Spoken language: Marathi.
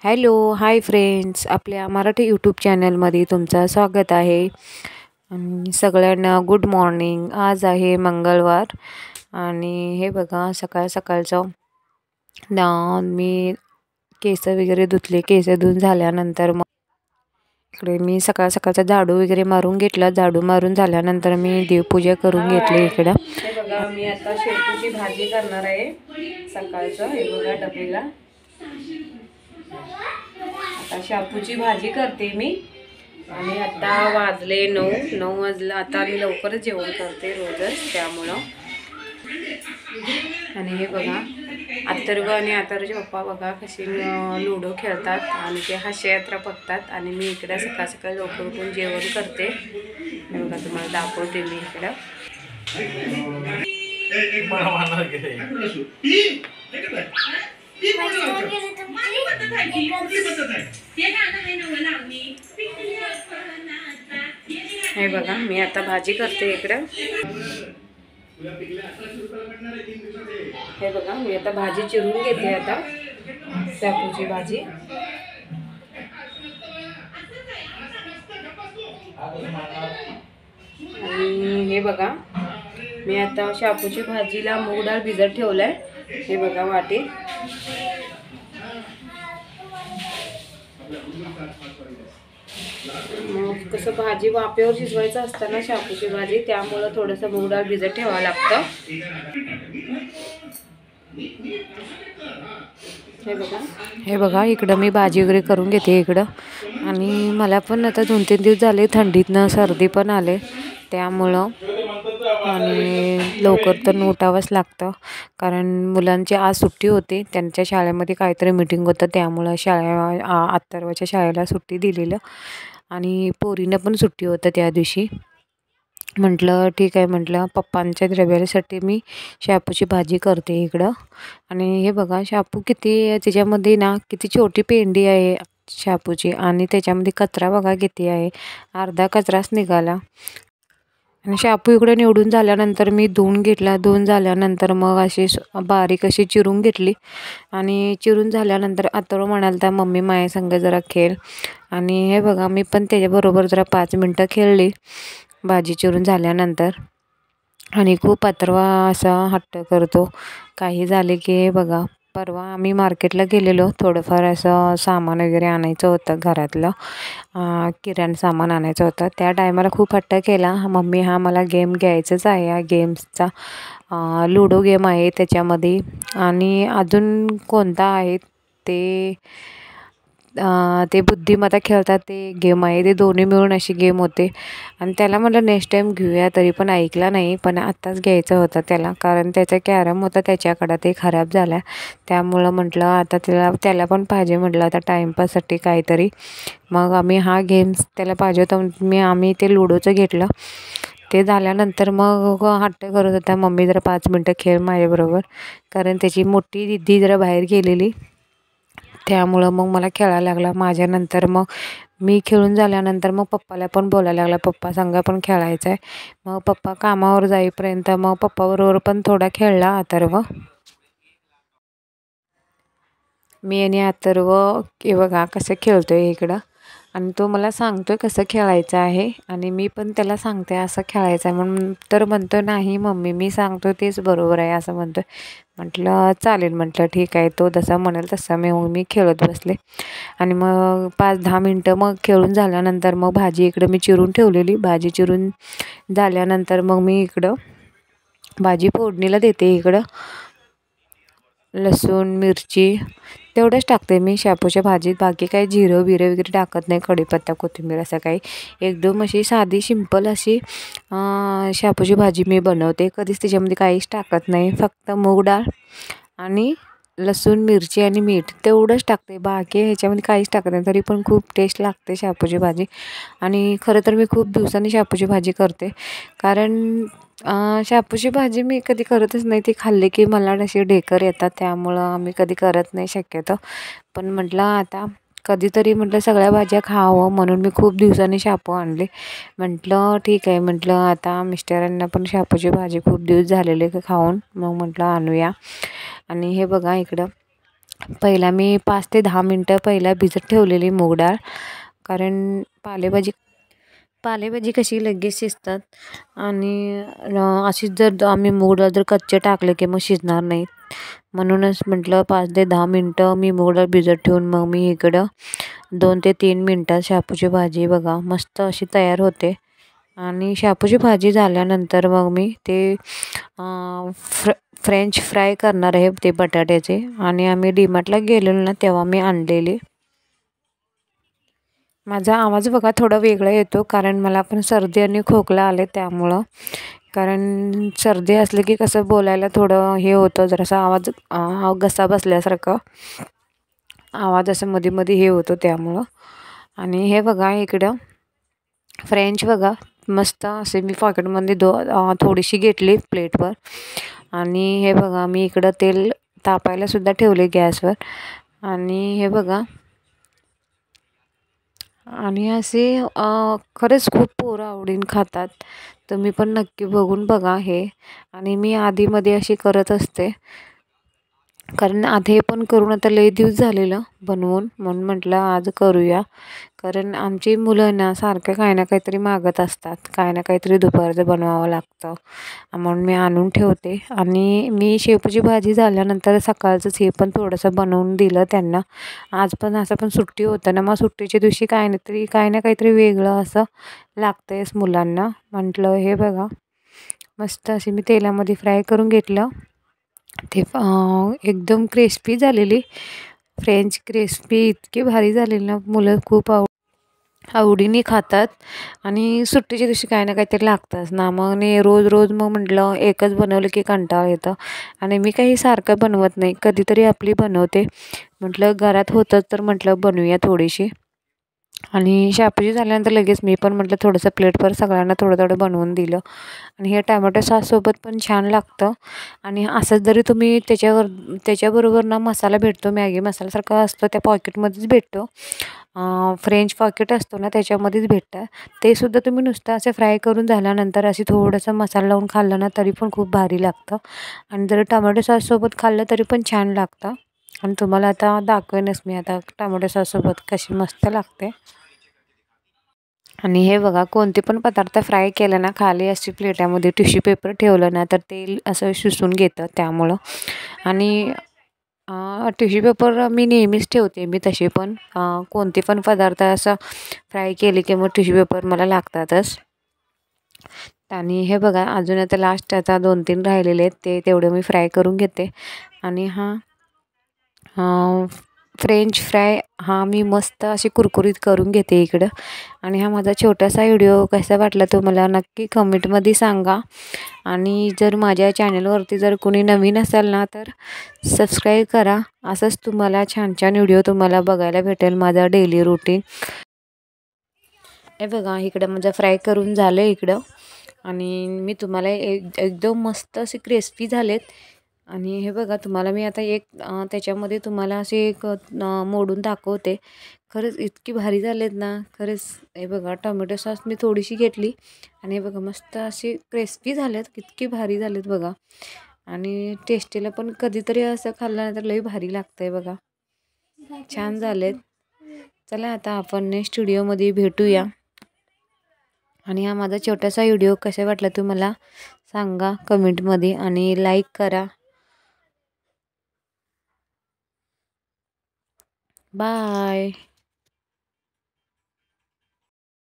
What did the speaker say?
Hello, hi friends. आपल्या मराठी यूट्यूब चॅनलमध्ये तुमचं स्वागत आहे. सगळ्यांना गुड मॉर्निंग. आज आहे मंगळवार आणि हे बघा सकाळ सकाळचं मी केस वगैरे धुतले. केस धुवून झाल्यानंतर मग इकडे मी सकाळ सकाळचा झाडू वगैरे मारून घेतला. झाडू मारून झाल्यानंतर मी देवपूजा करून घेतली. इकडं हे बघा मी आता शेपूची भाजी करणार आहे सकाळचं. हे बघा डबेला आता शापूची भाजी करते मी. आणि आता वाजले 9 वाजलं. आता मी लवकरच जेवण करते रोजच, त्यामुळं. आणि हे बघा अथर्व आणि अथर्वचे पप्पा बघा कशी लुडो खेळतात आणि ते हास्ययात्रा बघतात. आणि मी इकडं सकाळ सकाळ लवकर उठून जेवण करते. हे बघा तुम्हाला दाखवते मी इकडं. हे बघा मी आता भाजी करते इकडं. हे बघा मी आता भाजी चिरून घेते. आता शापूची भाजी. आणि हे बघा मी आता शापूची भाजीला मूग डाळ भिजत ठेवलाय. हे बघा वाटीत. मग कसं भाजी वाफेवर शिजवायचं असतं ना शापूची भाजी, त्यामुळं थोडंसं मूग डाळ भिजत ठेवावं लागतं. हे बघा इकडं मी भाजी वगैरे करून घेते इकडं. आणि मला पण आता 2-3 दिवस झाले थंडीतनं सर्दी पण आले, त्यामुळं आणि लवकर तर उठावंच लागतं. कारण मुलांची आज सुट्टी होती. त्यांच्या शाळेमध्ये काहीतरी मीटिंग होतं, त्यामुळं अथर्वच्या शाळेला सुट्टी दिलेलं. आणि पोरीनं पण सुट्टी होतं त्या दिवशी. म्हटलं ठीक आहे, म्हटलं पप्पांच्या द्रव्यासाठी मी शापूची भाजी करते इकडं. आणि हे बघा शापू किती त्याच्यामध्ये ना किती छोटी पेंडी आहे शापूची. आणि त्याच्यामध्ये कचरा बघा किती आहे, अर्धा कचराच निघाला. आणि शापू इकडे निवडून झाल्यानंतर मी धुवून घेतला. धुवून झाल्यानंतर मग अशी बारीक अशी चिरून घेतली. आणि चिरून झाल्यानंतर अथर्व म्हणाला मम्मी माझ्या संग जरा खेळ. आणि हे बघा मी पण त्याच्याबरोबर जरा 5 मिनटं खेळली भाजी चिरून झाल्यानंतर. आणि खूप अथर्व असा हट्ट करतो काही झाले की. हे बघा परवा आम्ही मार्केटला गेलेलो, थोडंफार असं सामान वगैरे आणायचं होतं घरातलं, किराणा सामान आणायचं होतं. त्या टायमाला खूप हट्ट केला, मम्मी हा मला गेम घ्यायचाच आहे. या गेम्सचा लुडो गेम आहे त्याच्यामध्ये. आणि अजून कोणता आहे ते बुद्धिमत्ता खेळतात ते गेम आहे. ते दोन्ही मिळून अशी गेम होते. आणि त्याला म्हटलं नेक्स्ट टाईम घेऊया, तरी पण ऐकला नाही. पण आत्ताच घ्यायचं होतं त्याला, कारण त्याचा कॅरम होता त्याच्याकडं, ते खराब झाला. त्यामुळं म्हटलं आता त्याला पण पाहिजे म्हटलं आता टाईमपाससाठी काहीतरी. मग आम्ही हा गेम्स त्याला पाहिजे होता, आम्ही ते लुडोचं घेतलं. ते झाल्यानंतर मग हट्ट करत होता मम्मी जरा 5 मिनटं खेळ माझ्याबरोबर, कारण त्याची मोठी दीदी जरा बाहेर गेलेली, त्यामुळं मग मला खेळायला लागला. माझ्यानंतर मग मी खेळून झाल्यानंतर मग पप्पाला पण बोलायला लागला, पप्पा संग पण खेळायचं आहे. मग पप्पा कामावर जाईपर्यंत मग पप्पाबरोबर पण थोडा खेळला अथर्व. मी आणि अथर्व हे बघा कसं खेळतोय इकडं. आणि तो मला सांगतोय कसं खेळायचं आहे, आणि मी पण त्याला सांगते असं खेळायचं आहे म्हणून. तर म्हणतो नाही मम्मी मी सांगतो तेच बरोबर आहे असं म्हणतोय. म्हटलं चालेल, म्हटलं ठीक आहे, तो जसा म्हणेल तसं मी खेळत बसले. आणि मग 5-10 मिनटं मग खेळून झाल्यानंतर मग भाजी इकडं मी चिरून ठेवलेली. भाजी चिरून झाल्यानंतर मग मी इकडं भाजी फोडणीला देते. इकडं लसूण मिरची तेवढंच टाकते मी शापूच्या भाजीत. बाकी काही जिरं बिरं वगैरे टाकत नाही, कढीपत्ता कोथिंबीर असं काही. एकदम अशी साधी सिंपल अशी शापूची भाजी मी बनवते. कधीच त्याच्यामध्ये काहीच टाकत नाही, फक्त मूग डाळ आणि लसूण मिरची आणि मीठ तेवढंच टाकते. बाकी ह्याच्यामध्ये काहीच टाकत नाही, तरी पण खूप टेस्ट लागते शापूची भाजी. आणि खरं तर मी खूप दिवसांनी शापूची भाजी करते, कारण शापूची भाजी मी कधी करतच नाही. ती खाल्ली की मला अशी ढेकर येतात, त्यामुळं मी कधी करत नाही शक्यतो. पण म्हटलं आता कधीतरी म्हटलं सगळ्या भाज्या खावं, म्हणून मी खूप दिवसांनी शापू आणले. म्हटलं ठीक आहे, म्हटलं आता मिस्टरांना पण शापूची भाजी खूप दिवस झालेले खाऊन, मग म्हटलं आणूया. आणि हे बघा इकडं पहिला मी 5 ते 10 मिनटं पहिला भिजत ठेवलेली मूग डाळ, कारण पालेभाजी कशी लगेच शिजतात आणि अशीच जर आम्ही मूग डाळ जर कच्चे टाकले की मग शिजणार नाहीत. म्हणूनच म्हटलं 5 ते 10 मिनटं मी मूग डाळ भिजत ठेवून मग मी इकडं 2 ते 3 मिनटात शापूची भाजी बघा मस्त अशी तयार होते. आणि शापूची भाजी झाल्यानंतर मग मी ते फ्रेंच फ्राय करणार आहे ते बटाट्याचे. आणि आम्ही डीमार्टला गेलेलो ना तेव्हा मी आणलेले. माझा आवाज बघा थोडा वेगळा येतो, कारण मला पण सर्दी आणि खोकला आले त्यामुळं. कारण सर्दी असली की कसं बोलायला थोडं हे होतं, जरासा आवाज घसा बसल्यासारखं आवाज असं मध्ये मध्ये हे होतं त्यामुळं. आणि हे बघा इकडं फ्रेंच बघा मस्त असे मी पॉकेटमध्ये थोडीशी घेतली प्लेटवर. आणि हे बघा मी इकडं तेल तापायला सुद्धा ठेवले गॅसवर. आणि हे बघा आणि असे खरंच खूप पोरं आवडीने खातात. तुम्ही पण नक्की बघून बघा हे. आणि मी आधीमध्ये अशी करत असते, कारण आधी पण करून आता लई दिवस झालेलं बनवून, म्हणून म्हटलं आज करूया. कारण आमची मुलं ना सारखं काही ना काहीतरी मागत असतात, काही ना काहीतरी दुपारचं बनवावं लागतं, म्हणून मी आणून ठेवते. आणि मी शेपूची भाजी झाल्यानंतर सकाळचंच हे पण थोडंसं बनवून दिलं त्यांना. आज पण असं पण सुट्टी होतं ना, मग सुट्टीच्या दिवशी काही ना काहीतरी वेगळं असं लागतंयच मुलांना. म्हटलं हे बघा मस्त अशी मी तेलामध्ये फ्राय करून घेतलं. ते एकदम क्रिस्पी झालेली फ्रेंच क्रिस्पी इतकी भारी झालेली ना, मुलं खूप आवडीने खातात. आणि सुट्टीच्या दिवशी काही ना काहीतरी लागतंच ना, मग रोज रोज मग म्हटलं एकच बनवलं की कंटाळा येतं. आणि मी काही सारखं बनवत नाही, कधीतरी आपली बनवते. म्हटलं घरात होतं तर म्हटलं बनवूया थोडीशी. आणि शापूची झाल्यानंतर लगेच मी पण म्हटलं थोडंसं प्लेटवर सगळ्यांना थोडं थोडं बनवून दिलं. आणि हे टॅमॅटो सॉससोबत पण छान लागतं. आणि असंच जरी तुम्ही त्याच्याबरोबर ना मसाला भेटतो, मॅगी मसाल्यासारखा असतो, त्या पॉकेटमध्येच भेटतो. फ्रेंच पॉकेट असतो ना त्याच्यामध्येच भेटतं. ते सुद्धा तुम्ही नुसतं असं फ्राय करून झाल्यानंतर अशी थोडंसं मसाला लावून खाल्लं ना तरी पण खूप भारी लागतं. आणि जर टोमॅटो सॉससोबत खाल्लं तरी पण छान लागतं. आणि तुम्हाला आता दाखवेनच मी आता टोमॅटो सॉससोबत कशी मस्त लागते. आणि हे बघा कोणते पण पदार्थ फ्राय केलं ना, खाली अशी प्लेटामध्ये टिश्यू पेपर ठेवलं ना तर तेल असं शोषून घेतं त्यामुळं. आणि टिश्यू पेपर मी नेहमीच ठेवते, मी तसे पण कोणते पण पदार्थ असं फ्राय केले की मग टिश्यू पेपर मला लागतातच. आणि हे बघा अजून आता लास्ट आता 2-3 राहिलेले आहेत, ते तेवढं मी फ्राय करून घेते. आणि फ्रेंच फ्राय मी मस्त अशी कुरकुरीत करून घेते इकडं. आणि हा माझा छोटासा व्हिडिओ कसा वाटला तुम्हाला नक्की कमेंटमध्ये सांगा. आणि जर माझ्या चॅनलवरती जर कोणी नवीन असेल ना तर सबस्क्राईब करा. असंच तुम्हाला छान छान व्हिडिओ तुम्हाला बघायला भेटेल, माझा डेली रुटीन. हे बघा इकडं माझं फ्राय करून झालं इकडं. आणि मी तुम्हाला एकदम मस्त असे क्रिस्पी झालेत. आणि हे बघा तुम्हाला मी आता एक त्याच्यामध्ये तुम्हाला असे एक मोडून दाखवते. खरंच इतकी भारी झालेत ना खरंच. हे बघा टोमॅटो सॉस मी थोडीशी घेतली आणि हे बघा मस्त असे क्रिस्पी झालेत, इतकी भारी झालेत बघा. आणि टेस्टीला पण कधीतरी असं खाल्ल्यानंतर लई भारी लागतं आहे बघा, छान झालेत. चला आता आपण नेक्स्ट व्हिडिओमध्ये भेटूया. आणि हा माझा छोटासा व्हिडिओ कसा वाटला तुम्हाला सांगा कमेंटमध्ये आणि लाईक करा. बाय.